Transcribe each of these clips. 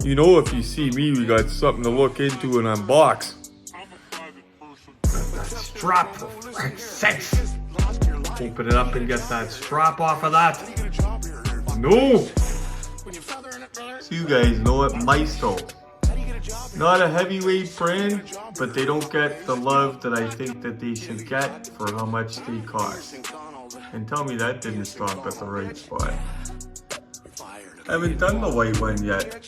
You know, if you see me, we got something to look into and unbox. That strap, for Christ's sakes. Open it up and get that strap off of that. No! So you guys know it, Maisto. Not a heavyweight brand, but they don't get the love that I think that they should get for how much they cost. And tell me that didn't stop at the right spot. I haven't done the white one yet.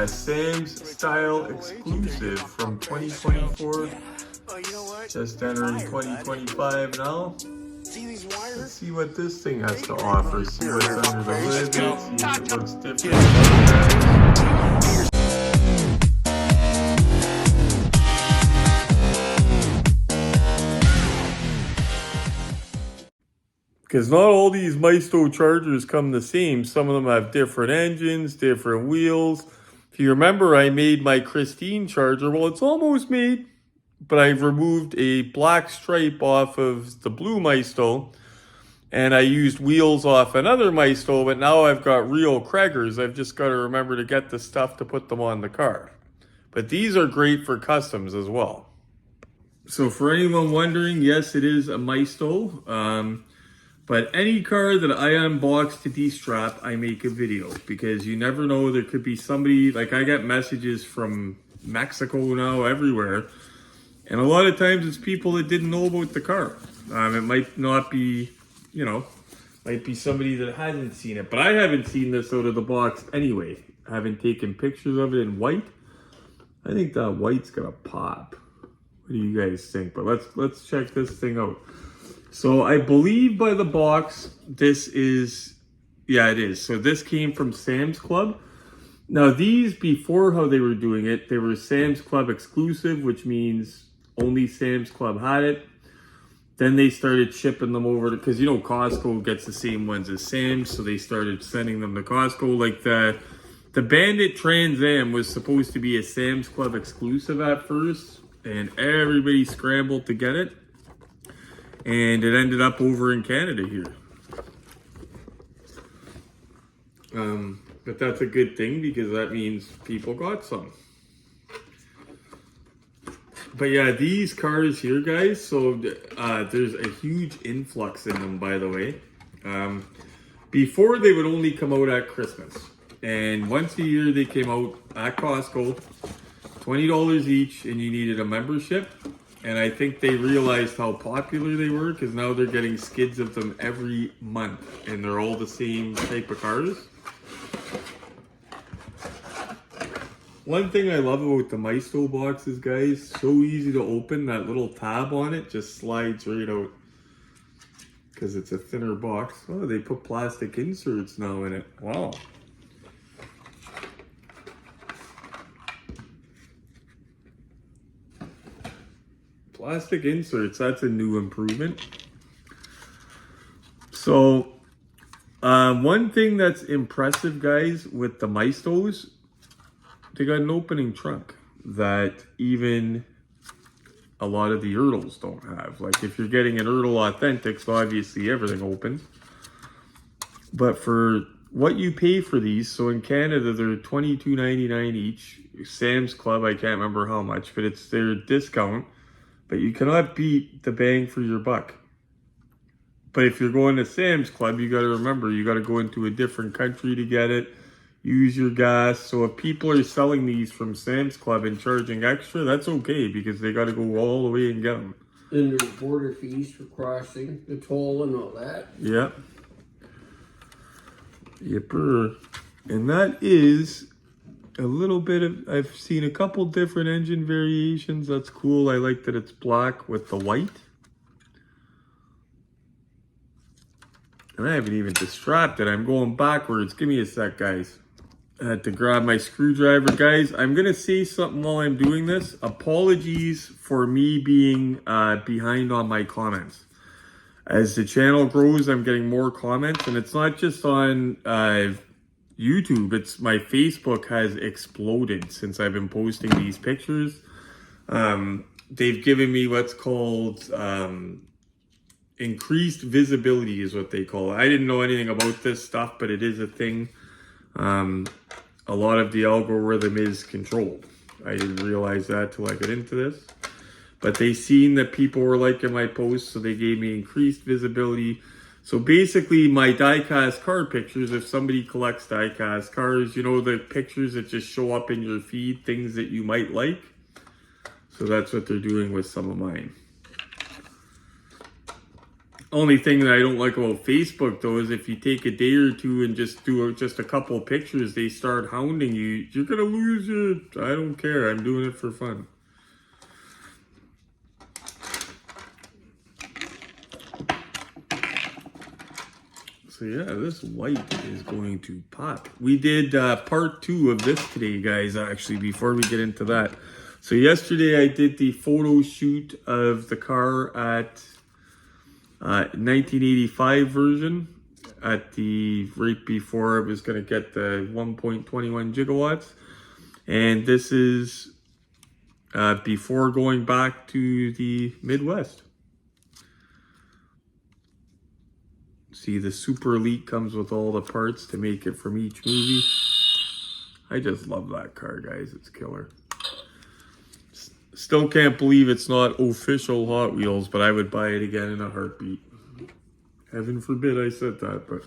Sam's Style exclusive from 2024. Just entering 2025 now. Let's see what this thing has to offer. See what's under the hood. See if it looks different. Because not all these Maisto chargers come the same. Some of them have different engines, different wheels. If you remember, I made my Christine charger. Well, it's almost made, but I've removed a black stripe off of the blue Maisto. And I used wheels off another Maisto, but now I've got real Kragers. I've just got to remember to get the stuff to put them on the car. But these are great for customs as well. So for anyone wondering, yes, it is a Maisto. But any car that I unbox to destrap, I make a video because you never know, there could be somebody, like I get messages from Mexico now, everywhere. And a lot of times it's people that didn't know about the car. It might not be, you know, might be somebody that hasn't seen it. But I haven't seen this out of the box anyway. I haven't taken pictures of it in white. I think that white's gonna pop. What do you guys think? But let's check this thing out. So I believe by the box, this is, yeah, it is. So this came from Sam's Club. Now these, before how they were doing it, they were Sam's Club exclusive, which means only Sam's Club had it. Then they started shipping them over to, because you know Costco gets the same ones as Sam's, so they started sending them to Costco. Like the Bandit Trans Am was supposed to be a Sam's Club exclusive at first, and everybody scrambled to get it. And it ended up over in Canada here. But that's a good thing because that means people got some. But yeah, these cars here, guys, so there's a huge influx in them, by the way. Before, they would only come out at Christmas. And once a year, they came out at Costco, $20 each, and you needed a membership. And I think they realized how popular they were because now they're getting skids of them every month. And they're all the same type of cars. One thing I love about the Maisto boxes, guys, so easy to open. That little tab on it just slides right out because it's a thinner box. Oh, they put plastic inserts now in it. Wow. Plastic inserts, that's a new improvement. So, one thing that's impressive, guys, with the Maistos, they got an opening trunk that even a lot of the Ertls don't have. Like, if you're getting an Ertl Authentics, obviously everything opens. But for what you pay for these, so in Canada, they're $22.99 each. Sam's Club, I can't remember how much, but it's their discount. But you cannot beat the bang for your buck. But if you're going to Sam's Club, you got to remember, you got to go into a different country to get it. Use your gas. So if people are selling these from Sam's Club and charging extra, that's okay because they got to go all the way and get them. And there's border fees for crossing the toll and all that. Yep. Yepper. And that is a little bit of, I've seen a couple different engine variations. That's cool. I like that it's black with the white. And I haven't even destrapped it. I'm going backwards. Give me a sec, guys. I had to grab my screwdriver. Guys, I'm going to say something while I'm doing this. Apologies for me being behind on my comments. As the channel grows, I'm getting more comments. And it's not just on YouTube, it's my Facebook has exploded since I've been posting these pictures. They've given me what's called increased visibility is what they call it. I didn't know anything about this stuff, but it is a thing. A a lot of the algorithm is controlled. I didn't realize that till I got into this. But they seen that people were liking my posts, so they gave me increased visibility. So basically, my die-cast car pictures, if somebody collects die-cast cars, you know, the pictures that just show up in your feed, things that you might like. So that's what they're doing with some of mine. Only thing that I don't like about Facebook, though, is if you take a day or two and just do just a couple of pictures, they start hounding you. You're going to lose your... I don't care. I'm doing it for fun. So yeah, this white is going to pop. We did part 2 of this today, guys, actually, before we get into that. So yesterday I did the photo shoot of the car at 1985 version at the right before I was going to get the 1.21 gigawatts. And this is before going back to the Midwest. See, the Super Elite comes with all the parts to make it from each movie. I just love that car, guys. It's killer. Still can't believe it's not official Hot Wheels, but I would buy it again in a heartbeat. Heaven forbid I said that, but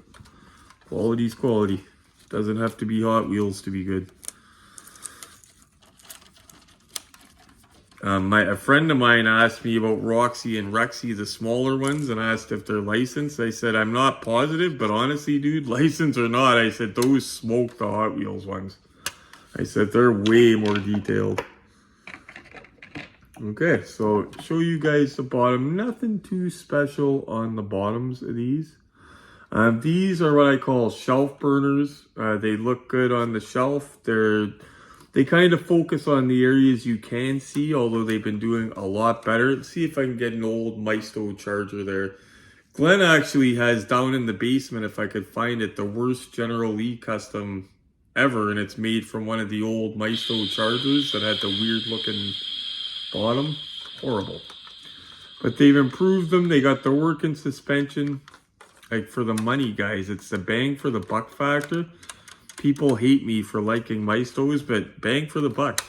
quality's quality. Doesn't have to be Hot Wheels to be good. A friend of mine asked me about Roxy and Rexy, the smaller ones, and asked if they're licensed. I said, I'm not positive, but honestly, dude, licensed or not, I said, those smoke the Hot Wheels ones. I said, they're way more detailed. Okay, so show you guys the bottom. Nothing too special on the bottoms of these. These are what I call shelf burners. They look good on the shelf. They kind of focus on the areas you can see, although they've been doing a lot better. Let's see if I can get an old Maisto charger there. Glenn actually has down in the basement, if I could find it, the worst General Lee custom ever, and it's made from one of the old Maisto chargers that had the weird looking bottom. Horrible. But they've improved them. They got the working suspension. Like, for the money, guys, it's the bang for the buck factor. People hate me for liking Maistos, but bang for the buck.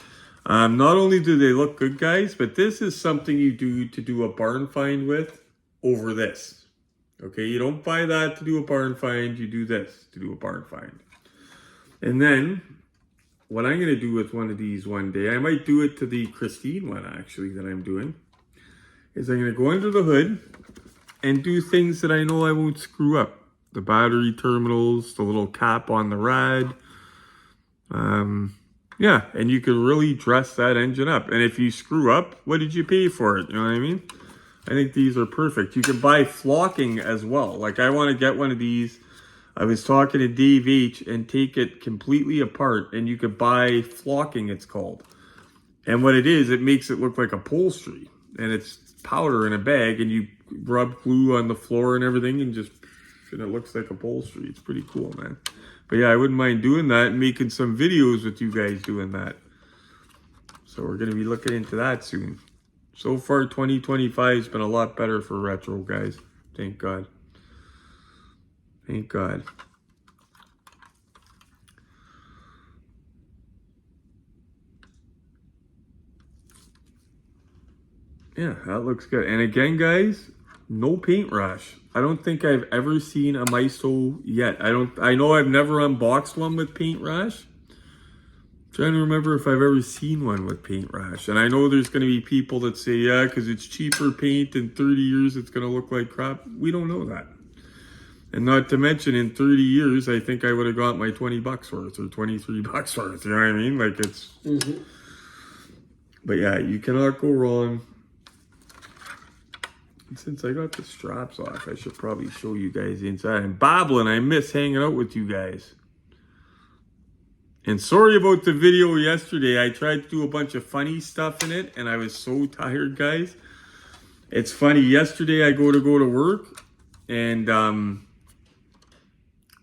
Not only do they look good, guys, but this is something you do to do a barn find with over this. Okay, you don't buy that to do a barn find. You do this to do a barn find. And then, what I'm going to do with one of these one day, I might do it to the Christine one, actually, that I'm doing, is I'm going to go under the hood and do things that I know I won't screw up. The battery terminals, the little cap on the rad. Yeah, and you can really dress that engine up. And if you screw up, what did you pay for it? You know what I mean? I think these are perfect. You can buy flocking as well. Like, I want to get one of these. I was talking to Dave H. and take it completely apart, and you could buy flocking, it's called. And what it is, it makes it look like upholstery. And it's powder in a bag, and you rub glue on the floor and everything, and it looks like upholstery. It's pretty cool, man. But yeah, I wouldn't mind doing that and making some videos with you guys doing that. So we're going to be looking into that soon. So far, 2025 has been a lot better for retro, guys. Thank God. Thank God. Yeah, that looks good. And again, guys, no paint rash. I don't think I've ever seen a Maisto yet. I know I've never unboxed one with paint rash. I'm trying to remember if I've ever seen one with paint rash. And I know there's going to be people that say, yeah, because it's cheaper paint, in 30 years it's going to look like crap. We don't know that. And not to mention, in 30 years, I think I would have got my 20 bucks worth or 23 bucks worth. You know what I mean? Like, it's... Mm-hmm. But yeah, you cannot go wrong. Since I got the straps off, I should probably show you guys inside. And Boblin, I miss hanging out with you guys. And sorry about the video yesterday. I tried to do a bunch of funny stuff in it, and I was so tired, guys. It's funny. Yesterday, I go to work, and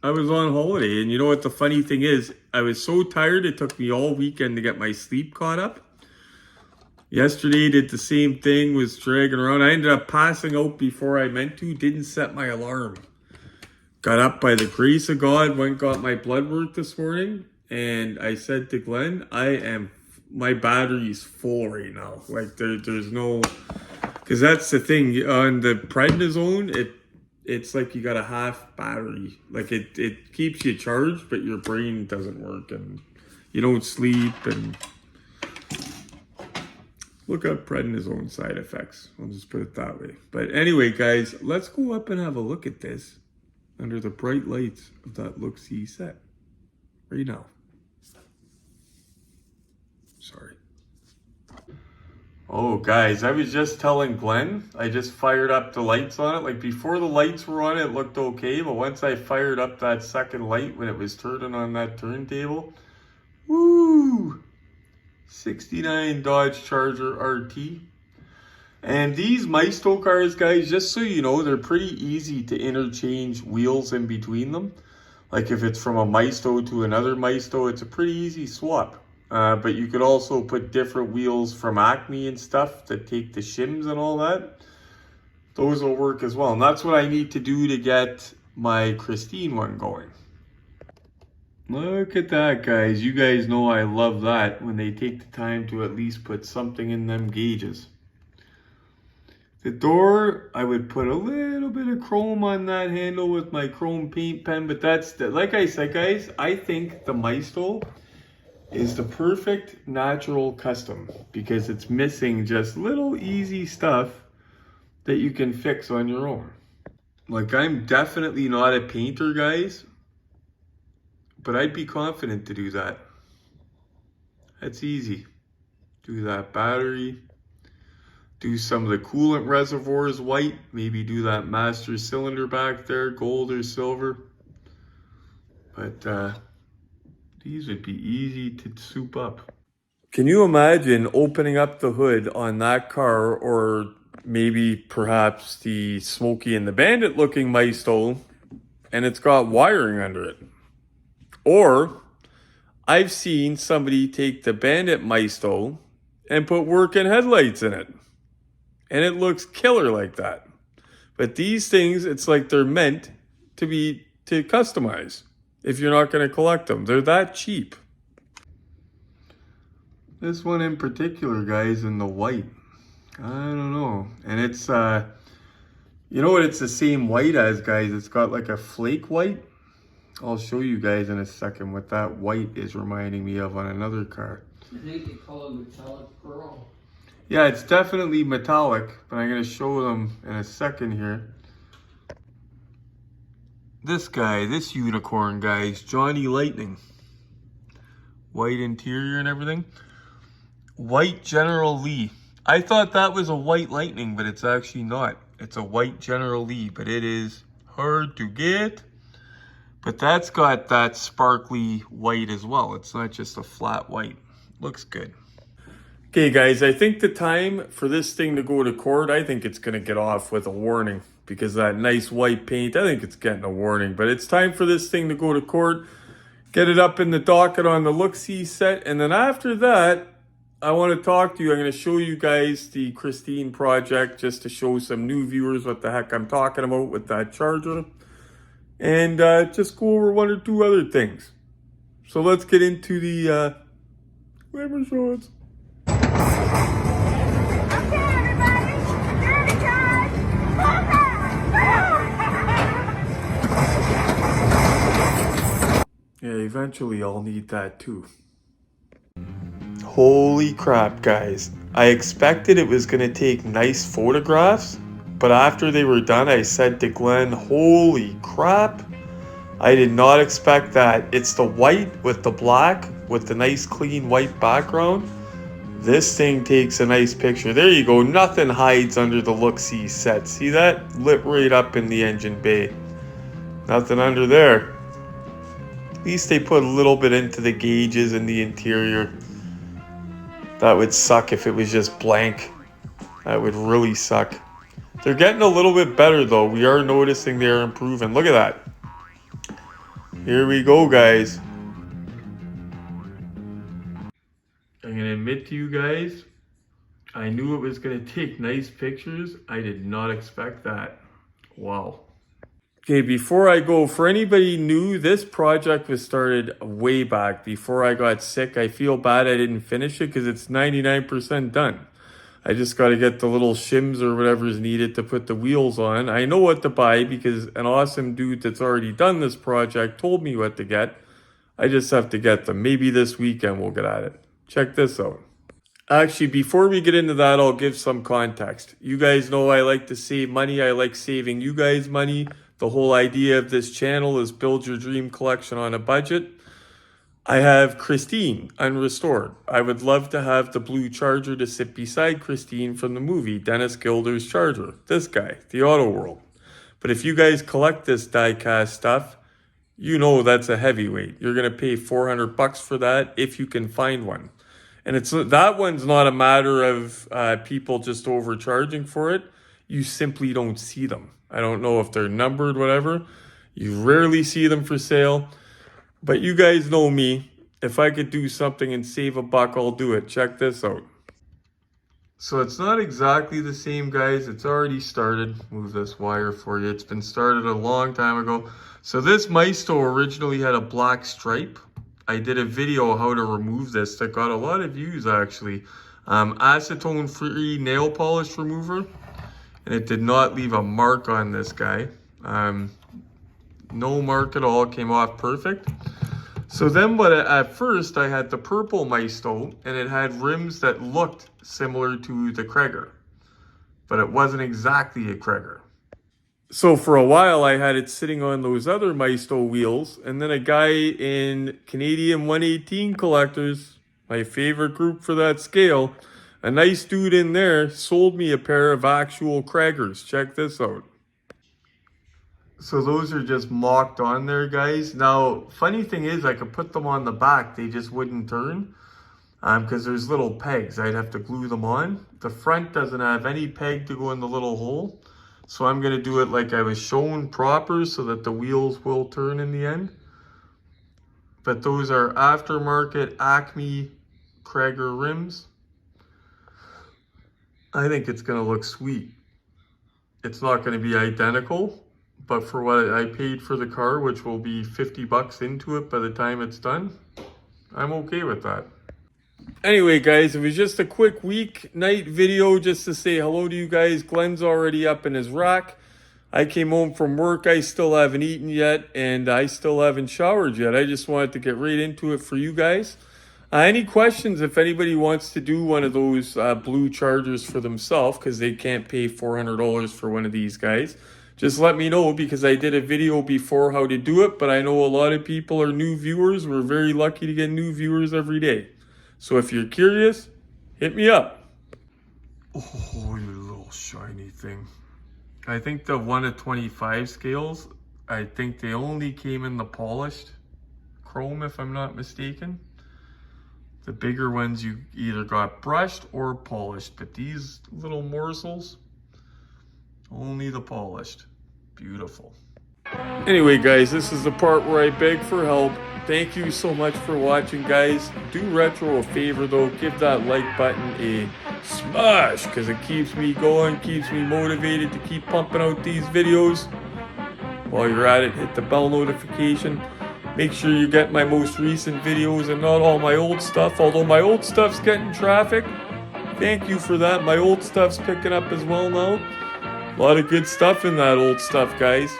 I was on holiday. And you know what the funny thing is? I was so tired, it took me all weekend to get my sleep caught up. Yesterday, did the same thing, was dragging around. I ended up passing out before I meant to, didn't set my alarm. Got up by the grace of God, went got my blood work this morning, and I said to Glenn, my battery's full right now. Like there's no, because that's the thing on the prednisone. It's like you got a half battery. Like it keeps you charged, but your brain doesn't work, and you don't sleep. And look up prednisone side effects. I'll just put it that way. But anyway, guys, let's go up and have a look at this under the bright lights of that look-see set right now. Sorry. Oh, guys, I was just telling Glenn, I just fired up the lights on it. Like before the lights were on, it looked okay. But once I fired up that second light when it was turning on that turntable, woo! 69 Dodge Charger RT. And these Maisto cars, guys, just so you know, they're pretty easy to interchange wheels in between them. Like if it's from a Maisto to another Maisto, it's a pretty easy swap. But you could also put different wheels from Acme and stuff that take the shims and all that. Those will work as well. And that's what I need to do to get my Christine one going. Look at that, guys. You guys know I love that when they take the time to at least put something in them gauges. The door, I would put a little bit of chrome on that handle with my chrome paint pen. But like I said, guys, I think the Maisto is the perfect natural custom because it's missing just little easy stuff that you can fix on your own. Like I'm definitely not a painter, guys, but I'd be confident to do that. That's easy. Do that battery, do some of the coolant reservoirs white, maybe do that master cylinder back there, gold or silver. But these would be easy to soup up. Can you imagine opening up the hood on that car, or maybe perhaps the Smokey and the Bandit looking Maisto, and it's got wiring under it? Or I've seen somebody take the Bandit Maisto and put working headlights in it, and it looks killer like that. But these things, it's like they're meant to customize. If you're not going to collect them, they're that cheap. This one in particular, guys, in the white, I don't know. And it's, you know what it's the same white as, guys? It's got like a flake white. I'll show you guys in a second what that white is reminding me of on another car. I think they call it metallic pearl. Yeah, it's definitely metallic, but I'm going to show them in a second here. This guy, this unicorn, guys, Johnny Lightning. White interior and everything. White General Lee. I thought that was a white Lightning, but it's actually not. It's a white General Lee, but it is hard to get. But that's got that sparkly white as well. It's not just a flat white. Looks good. Okay, guys, I think the time for this thing to go to court, I think it's going to get off with a warning. Because that nice white paint, I think it's getting a warning. But it's time for this thing to go to court. Get it up in the docket on the look-see set. And then after that, I want to talk to you. I'm going to show you guys the Christine project just to show some new viewers what the heck I'm talking about with that charger. And just go over one or two other things. So let's get into the glamour shots. Yeah, eventually I'll need that too. Holy crap, guys. I expected it was going to take nice photographs, but after they were done, I said to Glenn, holy crap. I did not expect that. It's the white with the black with the nice clean white background. This thing takes a nice picture. There you go. Nothing hides under the look-see set. See that? Lit right up in the engine bay. Nothing under there. At least they put a little bit into the gauges and the interior. That would suck if it was just blank. That would really suck. They're getting a little bit better though. We are noticing they're improving. Look at that. Here we go, guys. I'm going to admit to you guys, I knew it was going to take nice pictures. I did not expect that. Wow. Okay, before I go, for anybody new, this project was started way back before I got sick. I feel bad I didn't finish it because it's 99% done. I just got to get the little shims or whatever is needed to put the wheels on. I know what to buy because an awesome dude that's already done this project told me what to get. I just have to get them. Maybe this weekend we'll get at it. Check this out. Actually, before we get into that, I'll give some context. You guys know I like to save money. I like saving you guys money. The whole idea of this channel is build your dream collection on a budget. I have Christine unrestored. I would love to have the blue Charger to sit beside Christine from the movie, Dennis Gilder's Charger. This guy, the Auto World. But if you guys collect this die-cast stuff, you know that's a heavyweight. You're going to pay $400 for that if you can find one. And that one's not a matter of people just overcharging for it. You simply don't see them. I don't know if they're numbered, whatever. You rarely see them for sale. But you guys know me. If I could do something and save a buck, I'll do it. Check this out. So it's not exactly the same, guys. It's already started. Move this wire for you. It's been started a long time ago. So this Maisto originally had a black stripe. I did a video how to remove this that got a lot of views, actually. Acetone-free nail polish remover. And it did not leave a mark on this guy. No mark at all. Came off perfect. So then at first I had the purple Maisto, and it had rims that looked similar to the KRAK IT, but it wasn't exactly a KRAK IT. So for a while I had it sitting on those other Maisto wheels, and then a guy in Canadian 118 Collectors, my favorite group for that scale, a nice dude in there sold me a pair of actual KRAK ITs. Check this out. So those are just mocked on there, guys. Now, funny thing is, I could put them on the back. They just wouldn't turn because there's little pegs. I'd have to glue them on. The front doesn't have any peg to go in the little hole. So I'm going to do it like I was shown proper so that the wheels will turn in the end. But those are aftermarket Acme KRAK IT rims. I think it's going to look sweet. It's not going to be identical. But for what I paid for the car, which will be $50 into it by the time it's done, I'm okay with that. Anyway, guys, it was just a quick weeknight video just to say hello to you guys. Glenn's already up in his rack. I came home from work. I still haven't eaten yet, and I still haven't showered yet. I just wanted to get right into it for you guys. Any questions if anybody wants to do one of those blue Chargers for themselves because they can't pay $400 for one of these guys, just let me know because I did a video before how to do it, but I know a lot of people are new viewers. We're very lucky to get new viewers every day. So if you're curious, hit me up. Oh, you little shiny thing. I think the 1/25 scales, I think they only came in the polished chrome if I'm not mistaken. The bigger ones you either got brushed or polished, but these little morsels, only the polished. Beautiful. Anyway, guys, this is the part where I beg for help. Thank you so much for watching, guys. Do Retro a favor, though. Give that like button a smash, because it keeps me going, keeps me motivated to keep pumping out these videos. While you're at it, hit the bell notification. Make sure you get my most recent videos and not all my old stuff, although my old stuff's getting traffic. Thank you for that. My old stuff's picking up as well now. A lot of good stuff in that old stuff, guys.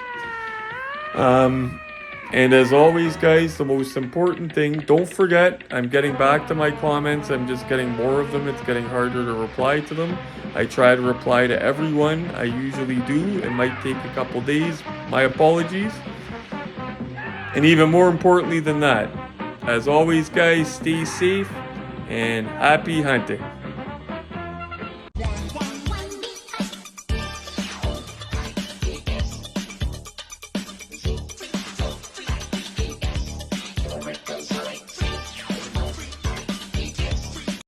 And as always, guys, the most important thing, don't forget, I'm getting back to my comments. I'm just getting more of them. It's getting harder to reply to them. I try to reply to everyone. I usually do. It might take a couple days. My apologies. And even more importantly than that, as always, guys, stay safe and happy hunting.